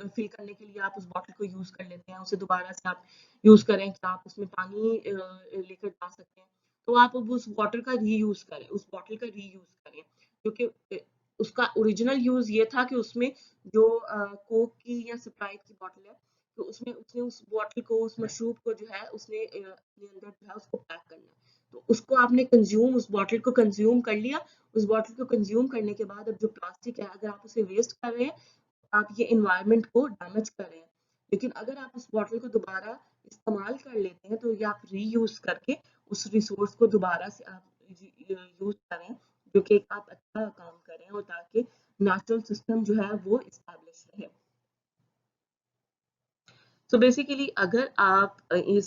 [SPEAKER 1] फिल करने के लिए आप उस बॉटल को यूज कर लेते हैं, उसे दोबारा से आप यूज करें कि आप उसमें पानी लेकर जा सकते हैं, तो आप अब उस वाटर का रीयूज करें, उस बॉटल का रीयूज करें, क्योंकि उसका ओरिजिनल यूज ये था कि उसमें जो कोक की या स्प्राइट की बॉटल है, तो उसमें उसने उस बॉटल को, उस मशरूब को जो है उसने अपने अंदर जो है उसको पैक करना है, तो उसको आपने कंज्यूम, उस बॉटल को कंज्यूम कर लिया। उस बॉटल को कंज्यूम करने के बाद अब जो प्लास्टिक है, अगर आप उसे वेस्ट कर रहे हैं, आप ये एनवायरनमेंट को डैमेज कर रहे हैं। लेकिन अगर आप उस बॉटल को दोबारा इस्तेमाल कर लेते हैं, तो ये आप रीयूज करके उस रिसोर्स को दोबारा से आप यूज करें, जो कि आप अच्छा काम करें, और ताकि नेचुरल सिस्टम जो है वो इस्टेब्लिश रहे। सो बेसिकली अगर आप इस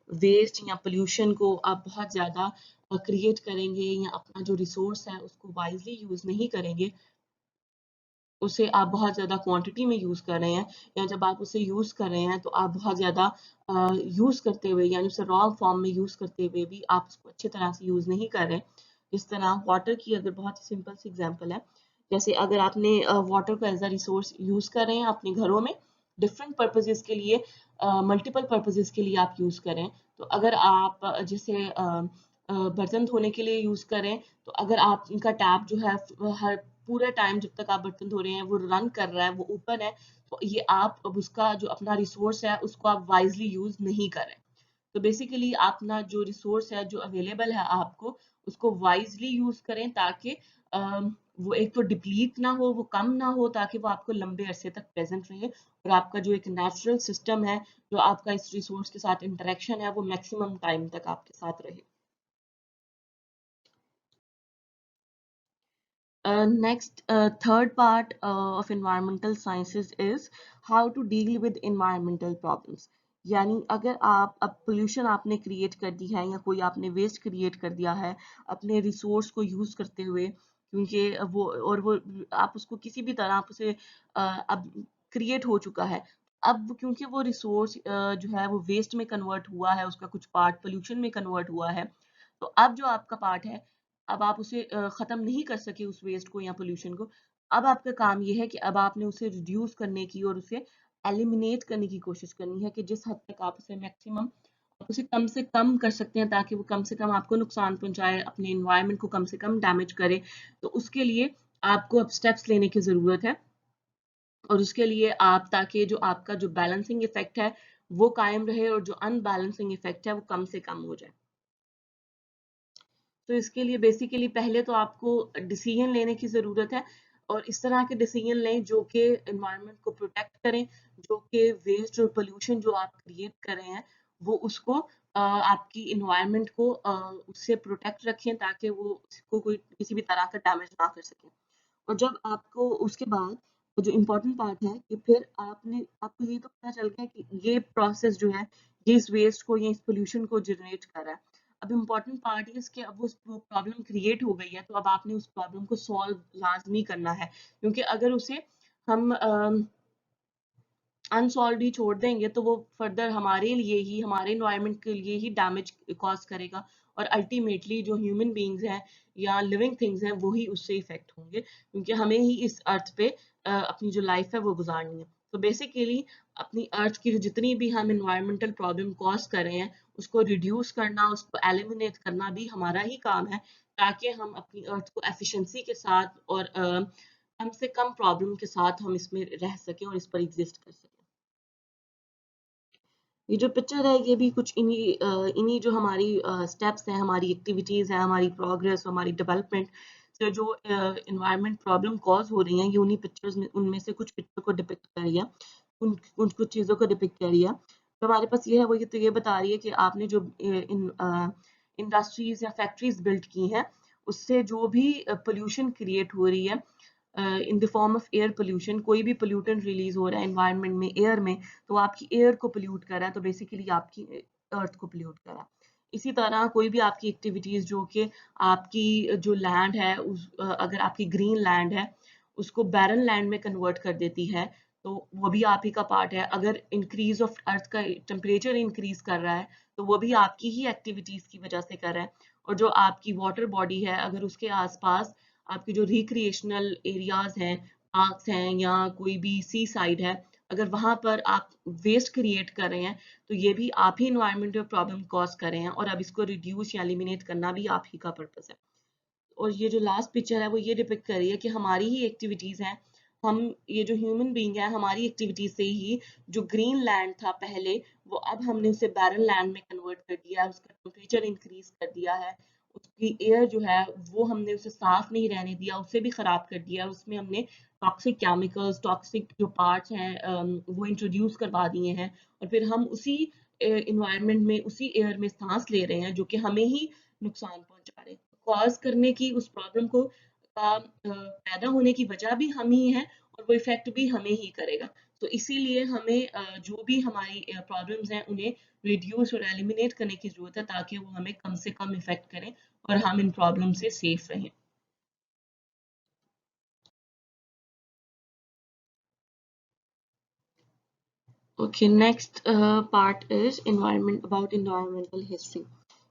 [SPEAKER 1] वेस्ट या पोल्यूशन को आप बहुत ज़्यादा क्रिएट करेंगे या अपना जो रिसोर्स है उसको वाइजली यूज़ नहीं करेंगे, उसे आप बहुत ज़्यादा क्वांटिटी में यूज़ कर रहे हैं, या जब आप उसे यूज़ कर रहे हैं तो आप बहुत ज़्यादा यूज़ करते हुए, यानी उसे रॉ फॉर्म में यूज़ करते हुए भी आप उसको अच्छी तरह से यूज़ नहीं कर रहे। इस तरह वाटर की अगर बहुत ही सिंपल सी एग्जांपल है, जैसे अगर आपने वाटर को एज अ रिसोर्स यूज़ कर रहे हैं अपने घरों में डिफरेंट पर्पजेस के लिए, मल्टीपल पर्पजेस के लिए आप यूज़ करें, तो अगर आप जैसे बर्तन धोने के लिए यूज़ करें, तो अगर आप इनका टैप जो है हर पूरे टाइम जब तक आप बर्तन धो रहे हैं वो रन कर रहा है, वो ओपन है, तो ये आप अब उसका जो अपना रिसोर्स है उसको आप वाइजली यूज नहीं कर रहे। तो बेसिकली अपना जो रिसोर्स है जो अवेलेबल है आपको, उसको वाइजली यूज करें, ताकि वो एक तो डिप्लीट ना हो, वो कम ना हो, ताकि वो आपको लंबे अरसे तक प्रेजेंट रहे, और आपका जो एक नेचुरल सिस्टम है जो आपका इस रिसोर्स के साथ इंटरेक्शन है वो मैक्सिमम टाइम तक आपके साथ रहे। Next, third part of environmental sciences is how to deal with environmental problems. यानी अगर आप अब पोल्यूशन आपने क्रिएट कर दी है या कोई आपने वेस्ट क्रिएट कर दिया है अपने रिसोर्स को यूज करते हुए, क्योंकि वो आप उसको किसी भी तरह आप उसे अब क्रिएट हो चुका है, अब क्योंकि वो रिसोर्स जो है वो वेस्ट में कन्वर्ट हुआ है, उसका कुछ पार्ट पोल्यूशन में कन्वर्ट हुआ है, तो अब जो आपका पार्ट है, अब आप उसे खत्म नहीं कर सके उस वेस्ट को या पोल्यूशन को, अब आपका काम ये है कि अब आपने उसे रिड्यूस करने की और उसे एलिमिनेट करने की कोशिश करनी है, कि जिस हद तक आप उसे मैक्सिमम, उसे कम से कम कर सकते हैं, ताकि वो कम से कम आपको नुकसान पहुंचाए, अपने एनवायरनमेंट को कम से कम डैमेज करे। तो उसके लिए आपको अब स्टेप्स लेने की जरूरत है, और उसके लिए आप, ताकि जो आपका जो बैलेंसिंग इफेक्ट है वो कायम रहे और जो अनबैलेंसिंग इफेक्ट है वो कम से कम हो जाए। तो इसके लिए बेसिकली पहले तो आपको डिसीजन लेने की ज़रूरत है, और इस तरह के डिसीजन लें जो कि एनवायरनमेंट को प्रोटेक्ट करें, जो कि वेस्ट और पोल्यूशन जो आप क्रिएट कर रहे हैं वो उसको आपकी एनवायरनमेंट को उससे प्रोटेक्ट रखें, ताकि वो उसको कोई किसी भी तरह का डैमेज ना कर सके। और जब आपको उसके बाद जो इम्पोर्टेंट पार्ट है कि फिर आपको ये तो पता चल गया कि ये प्रोसेस जो है ये इस वेस्ट को या इस पोल्यूशन को जनरेट कर रहा है। अब इम्पोर्टेंट पार्ट है इसके, अब वो प्रॉब्लम क्रिएट हो गई है, तो अब आपने उस प्रॉब्लम को सॉल्व लाजमी करना है, क्योंकि अगर उसे हम अनसॉल्व ही छोड़ देंगे तो वो फर्दर हमारे लिए ही, हमारे इन्वायरमेंट के लिए ही डैमेज कॉज करेगा, और अल्टीमेटली जो ह्यूमन बींग्स हैं या लिविंग थिंग्स हैं वो ही उससे इफेक्ट होंगे, क्योंकि हमें ही इस अर्थ पे अपनी जो लाइफ है वो गुजारनी है। तो बेसिकली अपनी अर्थ की जो जितनी भी हम इन्वायरमेंटल प्रॉब्लम कॉज कर रहे हैं उसको रिड्यूस करना, उसको एलिमिनेट करना भी हमारा ही काम है, ताकि हम अपनी अर्थ को एफिशिएंसी के साथ और कम से कम प्रॉब्लम के साथ हम इसमें रह सकें और इस पर एग्जिस्ट कर सकें। ये जो पिक्चर है ये भी कुछ इन्हीं जो हमारी स्टेप्स हैं, हमारी एक्टिविटीज हैं, हमारी प्रोग्रेस, हमारी डेवलपमेंट से जो इन्वायरमेंट प्रॉब्लम कॉज हो रही हैं, ये उन्हीं पिक्चर्स में, उनमें से कुछ पिक्चर को डिपिक्ट कर रही है, उन उन कुछ चीज़ों को डिपिक्ट कर रही है। तो हमारे पास ये है, वो ये तो ये बता रही है कि आपने जो इन इंडस्ट्रीज या फैक्ट्रीज बिल्ड की हैं उससे जो भी पोल्यूशन क्रिएट हो रही है in the form of air pollution, कोई भी पोल्यूटेंट रिलीज हो रहा है एनवायरनमेंट में, एयर में, तो वो आपकी एयर को पोल्यूट कर रहा है, तो बेसिकली आपकी अर्थ को पोल्यूट कर रहा है। इसी तरह कोई भी आपकी एक्टिविटीज जो कि आपकी जो लैंड है अगर आपकी ग्रीन लैंड है उसको बैरन लैंड में कन्वर्ट कर देती है, तो वो भी आप ही का पार्ट है। अगर इंक्रीज ऑफ अर्थ का टेम्परेचर इंक्रीज कर रहा है तो वो भी आपकी ही एक्टिविटीज की वजह से कर रहा है। और जो आपकी वाटर बॉडी है अगर उसके आसपास आपके जो रिक्रिएशनल एरियाज हैं, पार्क्स हैं या कोई भी सी साइड है, अगर वहां पर आप वेस्ट क्रिएट कर रहे हैं तो ये भी आप ही इन्वायरमेंटल प्रॉब्लम कॉज कर रहे हैं, और अब इसको रिड्यूस या एलिमिनेट करना भी आप ही का पर्पस है। और ये जो लास्ट पिक्चर है वो ये डिपिक्ट कर रही है कि हमारी ही एक्टिविटीज हैं, हम ये जो ह्यूमन बीइंग है हमारी एक्टिविटीज से ही जो ग्रीन लैंड था पहले वो अब हमने उसे बैरन लैंड में कन्वर्ट कर दिया है, उसका टेम्परेचर इंक्रीज कर दिया है, उसकी एयर जो है वो हमने उसे साफ नहीं रहने दिया, उसे भी खराब कर दिया, उसमें हमने टॉक्सिक केमिकल्स, टॉक्सिक जो पार्ट्स हैं वो इंट्रोड्यूस करवा दिए हैं, और फिर हम उसी इन्वायरमेंट में, उसी एयर में सांस ले रहे हैं जो कि हमें ही नुकसान पहुंचा रहे हैं। कॉज करने की उस प्रॉब्लम को पैदा होने की वजह भी हम ही हैं और वो इफेक्ट भी हमें ही करेगा। तो इसीलिए हमें जो भी हमारी प्रॉब्लम्स हैं उन्हें रिड्यूस और एलिमिनेट करने की जरूरत है, ताकि वो हमें कम से कम इफेक्ट करें और हम इन प्रॉब्लम से सेफ रहें। Okay, next part is environment, about environmental history.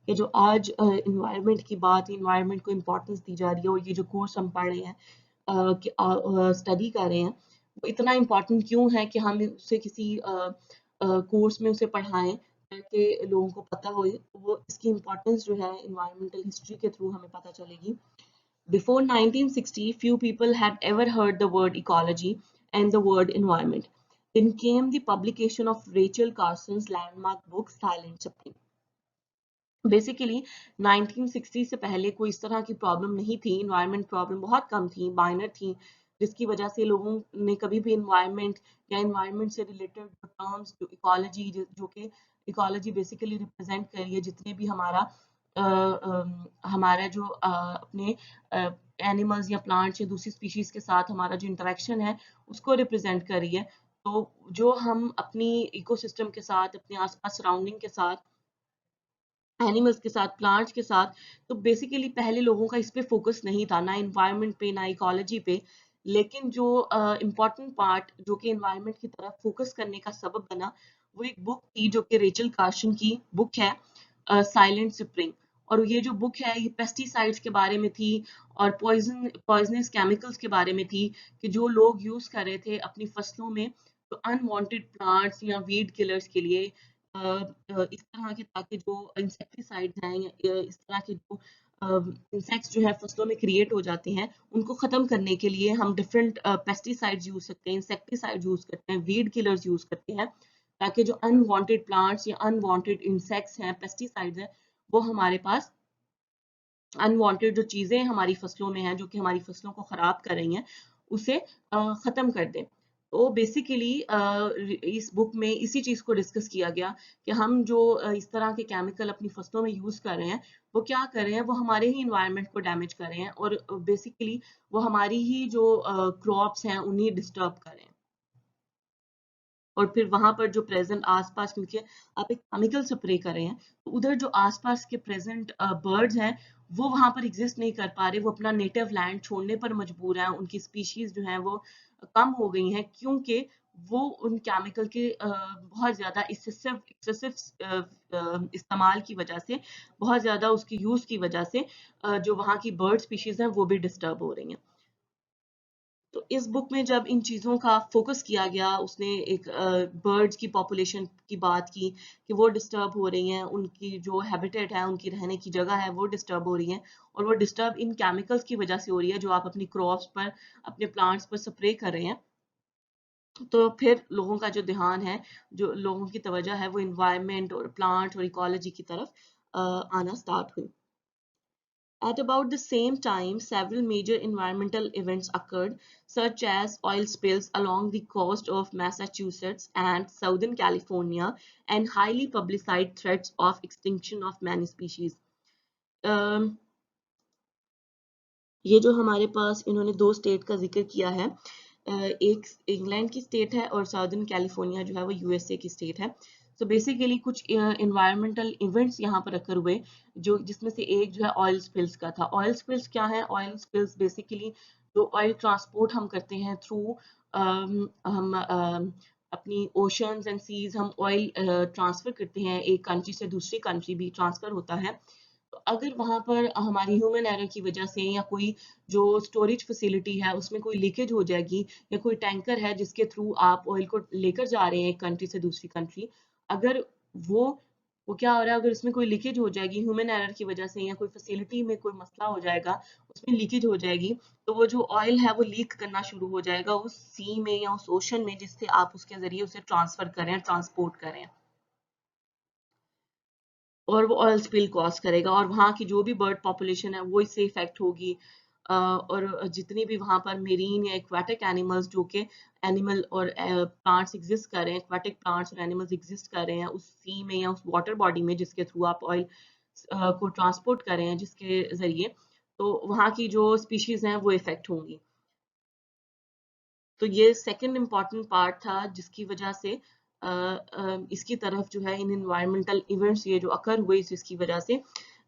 [SPEAKER 1] ये जो आज एनवायरनमेंट की बात, एनवायरनमेंट को इम्पोर्टेंस दी जा रही है, और ये जो कोर्स हम पढ़ रहे हैं, स्टडी कर रहे हैं, वो इतना इम्पोर्टेंट क्यों है कि हम उसे किसी कोर्स में उसे पढ़ाएं ताकि लोगों को पता हो। वो इसकी इम्पोर्टेंस जो है एनवायरमेंटल हिस्ट्री के थ्रू हमें पता चलेगी। Before 1960, few people had ever heard the word ecology and the word environment. Then came the publication of Rachel Carson's landmark book, Silent Spring. Basically 1960 से पहले कोई इस तरह की प्रॉब्लम नहीं थी, इन्वायरमेंट प्रॉब्लम बहुत कम थी, माइनर थी, जिसकी वजह से लोगों ने कभी भी इन्वायरमेंट या इन्वायरमेंट से रिलेटेड जो टर्म्स, जो इकोलॉजी, जो कि इकोलॉजी बेसिकली रिप्रेजेंट कर रही है जितने भी हमारा जो अपने एनिमल्स या प्लांट्स या दूसरी स्पीशीज के साथ हमारा जो इंटरेक्शन है उसको रिप्रेजेंट कर रही है। तो जो हम अपनी इकोसिस्टम के साथ, अपने आसपास सराउंडिंग के साथ, एनिमल्स के साथ, प्लांट्स के साथ, तो बेसिकली पहले लोगों का इस पे फोकस नहीं था, ना इन्वायरमेंट पे ना इकोलॉजी पे। लेकिन जो इम्पोर्टेंट पार्ट जो कि इन्वायरमेंट की तरफ फोकस करने का सबब बना, वो एक बुक थी जो कि रेचल कार्सन की बुक है, साइलेंट स्प्रिंग। और ये जो बुक है ये पेस्टिसाइड्स के बारे में थी और पॉइजनस केमिकल्स के बारे में थी, कि जो लोग यूज कर रहे थे अपनी फसलों में, तो अनवांटेड प्लांट्स या वीड किलर्स के लिए, इस तरह के, ताकि जो इंसेक्टिसाइड्स हैं या इस तरह के जो इंसेक्ट्स जो है फसलों में क्रिएट हो जाते हैं उनको खत्म करने के लिए हम डिफरेंट पेस्टिसाइड्स यूज करते हैं, इंसेक्टिसाइड्स यूज करते हैं, वीड किलर्स यूज करते हैं, ताकि जो अनवांटेड प्लांट्स या अनवांटेड इंसेक्ट्स हैं, पेस्टिसाइड्स हैं, वो हमारे पास अनवांटेड जो चीजें हमारी फसलों में हैं जो कि हमारी फसलों को खराब कर रही हैं उसे खत्म कर दें। तो बेसिकली इस बुक में इसी चीज को डिस्कस किया गया कि हम जो इस तरह के केमिकल अपनी फसलों में यूज कर रहे हैं वो क्या कर रहे हैं, वो हमारे ही इन्वायरमेंट को डैमेज कर रहे हैं, और बेसिकली वो हमारी ही जो क्रॉप्स हैं उन्हें डिस्टर्ब कर रहे हैं। और फिर वहां पर जो प्रेजेंट आसपास, क्योंकि आप एक केमिकल स्प्रे कर रहे हैं, तो उधर जो आसपास के प्रेजेंट बर्ड्स हैं वो वहां पर एग्जिस्ट नहीं कर पा रहे, वो अपना नेटिव लैंड छोड़ने पर मजबूर हैं, उनकी स्पीशीज जो हैं वो कम हो गई हैं, क्योंकि वो उन केमिकल के बहुत ज़्यादा एक्सेसिव इस्तेमाल की वजह से, बहुत ज़्यादा उसकी यूज़ की वजह से जो वहाँ की बर्ड स्पीशीज़ हैं वो भी डिस्टर्ब हो रही हैं। तो इस बुक में जब इन चीज़ों का फोकस किया गया, उसने एक बर्ड्स की पॉपुलेशन की बात की कि वो डिस्टर्ब हो रही हैं, उनकी जो हैबिटेट है, उनकी रहने की जगह है, वो डिस्टर्ब हो रही है, और वो डिस्टर्ब इन केमिकल्स की वजह से हो रही है जो आप अपनी क्रॉप्स पर, अपने प्लांट्स पर स्प्रे कर रहे हैं। तो फिर लोगों का जो ध्यान है, जो लोगों की तवज्जो है, वो इन्वायरमेंट और प्लांट और इकोलॉजी की तरफ आना स्टार्ट हुई। At about the same time, several major environmental events occurred, such as oil spills along the coast of Massachusetts and Southern California, and highly publicized threats of extinction of many species. Um, ये जो हमारे पास इन्होंने दो स्टेट का जिक्र किया है, एक इंग्लैंड की स्टेट है और साउदर्न कैलिफोर्निया जो है वो यूएसए की स्टेट है। सो बेसिकली कुछ इन्वायरमेंटल इवेंट्स यहाँ पर अकर हुए, जो जिसमें से एक जो है ऑयल स्पिल्स का था। ऑयल स्पिल्स क्या है? ऑयल स्पिल्स बेसिकली जो ऑयल ट्रांसपोर्ट हम करते हैं थ्रू, हम अपनी ओशंस एंड सीज, हम ऑयल ट्रांसफर करते हैं, एक कंट्री से दूसरी कंट्री भी ट्रांसफर होता है। तो अगर वहां पर हमारी ह्यूमन एरर की वजह से, या कोई जो स्टोरेज फैसिलिटी है उसमें कोई लीकेज हो जाएगी, या कोई टैंकर है जिसके थ्रू आप ऑयल को लेकर जा रहे हैं एक कंट्री से दूसरी कंट्री, अगर वो वो क्या हो रहा है, अगर उसमें कोई लीकेज हो जाएगी ह्यूमन एरर की वजह से, या कोई फैसिलिटी में कोई मसला हो जाएगा, उसमें लीकेज हो जाएगी, तो वो जो ऑयल है वो लीक करना शुरू हो जाएगा उस सी में या उस ओशन में जिससे आप उसके जरिए उसे ट्रांसफर करें, ट्रांसपोर्ट करें, और वो ऑयल स्पिल कॉज करेगा, और वहाँ की जो भी बर्ड पॉपुलेशन है वो इससे इफेक्ट होगी। और जितनी भी वहाँ पर मेरीन या एक्वाटिक एनिमल्स, जो कि एनिमल और प्लांट्स एग्जिस्ट कर रहे हैं, एक्वाटिक प्लांट्स और एनिमल्स एग्जिस्ट कर रहे हैं उस सी में या उस वाटर बॉडी में जिसके थ्रू आप ऑयल को ट्रांसपोर्ट कर रहे हैं, जिसके जरिए, तो वहाँ की जो स्पीशीज हैं वो इफेक्ट होंगी। तो ये सेकंड इम्पॉर्टेंट पार्ट था जिसकी वजह से इसकी तरफ जो है, इन इन्वायरमेंटल इवेंट्स ये जो अकर हुए इसकी वजह से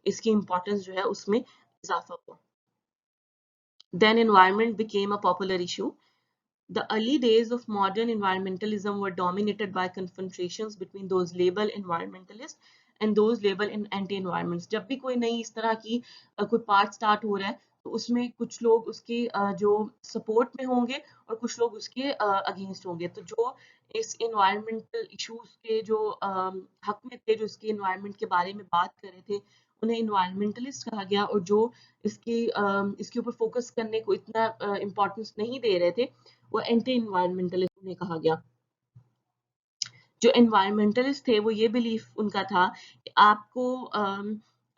[SPEAKER 1] इसकी इम्पोर्टेंस जो है उसमें इजाफा हुआ। Then environment became a popular issue. The early days of modern environmentalism were dominated by confrontations between those labeled environmentalists and those labeled in anti-environments. जब भी कोई नई इस तरह की कोई पार्ट स्टार्ट हो रहा है, तो उसमें कुछ लोग उसके जो सपोर्ट में होंगे और कुछ लोग उसके अगेंस्ट होंगे। तो जो इस इन्वायरमेंटल इश्यूज के जो हक में थे, जो इसके इन्वायरमेंट के बारे में बात कर रहे थे, उन्हें इन्वायरमेंटलिस्ट कहा गया, और जो इसके ऊपर फोकस करने को इतना इम्पोर्टेंस नहीं दे रहे थे, वो एंटी इन्वायरमेंटलिस्ट उन्हें कहा गया। जो एनवायरमेंटलिस्ट थे वो ये बिलीफ उनका था कि आपको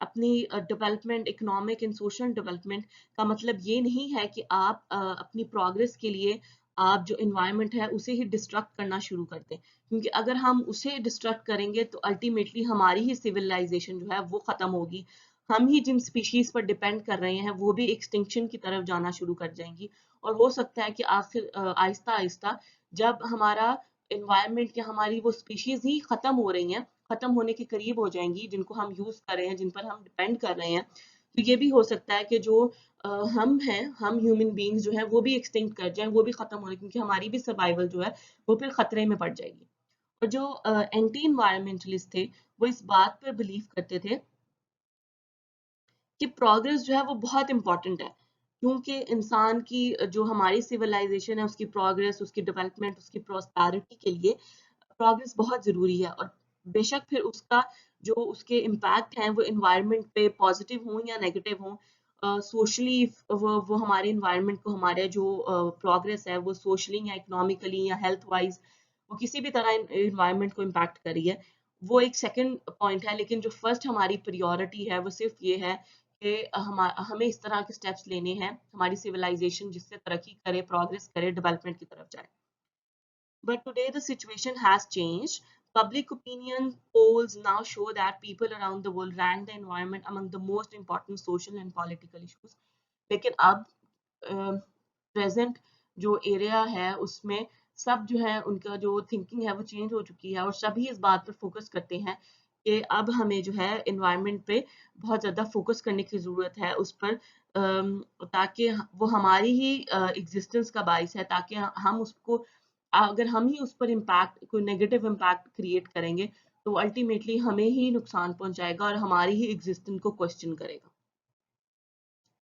[SPEAKER 1] अपनी development, economic and social development का मतलब ये नहीं है कि आप अपनी प्रोग्रेस के लिए आप जो एनवायरनमेंट है उसे ही डिस्ट्रक्ट करना शुरू कर दें, क्योंकि अगर हम उसे डिस्ट्रक्ट करेंगे तो अल्टीमेटली हमारी ही सिविलाइजेशन जो है वो खत्म होगी। हम ही जिन स्पीशीज पर डिपेंड कर रहे हैं वो भी एक्सटिंक्शन की तरफ जाना शुरू कर जाएंगी, और हो सकता है कि आखिर आहिस्ता आहिस्ता जब हमारा एनवायरनमेंट या हमारी वो स्पीशीज ही खत्म हो रही हैं, खत्म होने के करीब हो जाएंगी, जिनको हम यूज कर रहे हैं, जिन पर हम डिपेंड कर रहे हैं, तो ये भी हो सकता है कि जो हम हैं, हम ह्यूमन बींग्स जो हैं वो भी एक्सटिंक्ट कर जाएं, वो भी खत्म हो रहे, क्योंकि हमारी भी सर्वाइवल जो है वो फिर खतरे में पड़ जाएगी। और जो एंटी इन्वायरमेंटलिस्ट थे वो इस बात पर बिलीव करते थे कि प्रोग्रेस जो है वो बहुत इंपॉर्टेंट है, क्योंकि इंसान की जो हमारी सिविलाइजेशन है उसकी प्रोग्रेस, उसकी डेवलपमेंट, उसकी प्रोस्पेरिटी के लिए प्रोग्रेस बहुत ज़रूरी है। और बेशक फिर उसका जो उसके इम्पैक्ट हैं वो इन्वायरमेंट पे पॉजिटिव हों या नेगेटिव हों, सोशली वो हमारे इन्वायरमेंट को, हमारे जो प्रोग्रेस है वो सोशली या इकोनॉमिकली या हेल्थ वाइज वो किसी भी तरह इन्वायरमेंट को इम्पैक्ट कर रही है, वो एक सेकंड पॉइंट है। लेकिन जो फर्स्ट हमारी प्रियोरिटी है वो सिर्फ ये है कि हमें इस तरह के स्टेप्स लेने हैं, हमारी सिविलाइजेशन जिससे तरक्की करे, प्रोग्रेस करे, डेवलपमेंट की तरफ जाए। But today the situation has changed. Public opinion polls now show that people around the world rank the environment among the most important social and political issues. लेकिन अब प्रेजेंट जो एरिया है उसमें सब जो है उनका जो थिंकिंग है वो चेंज हो चुकी है, और सभी इस बात पर फोकस करते हैं कि अब हमें जो है इन्वायरमेंट पे बहुत ज़्यादा फोकस करने की ज़रूरत है, उस पर ताकि वो हमारी ही एग्जिस्टेंस का बाइस है, ताकि हम उसको अगर हम ही उस पर इम्पैक्ट कोई नेगेटिव इम्पैक्ट क्रिएट करेंगे तो अल्टीमेटली हमें ही नुकसान पहुंचाएगा और हमारी ही एग्जिस्टेंस को क्वेश्चन करेगा।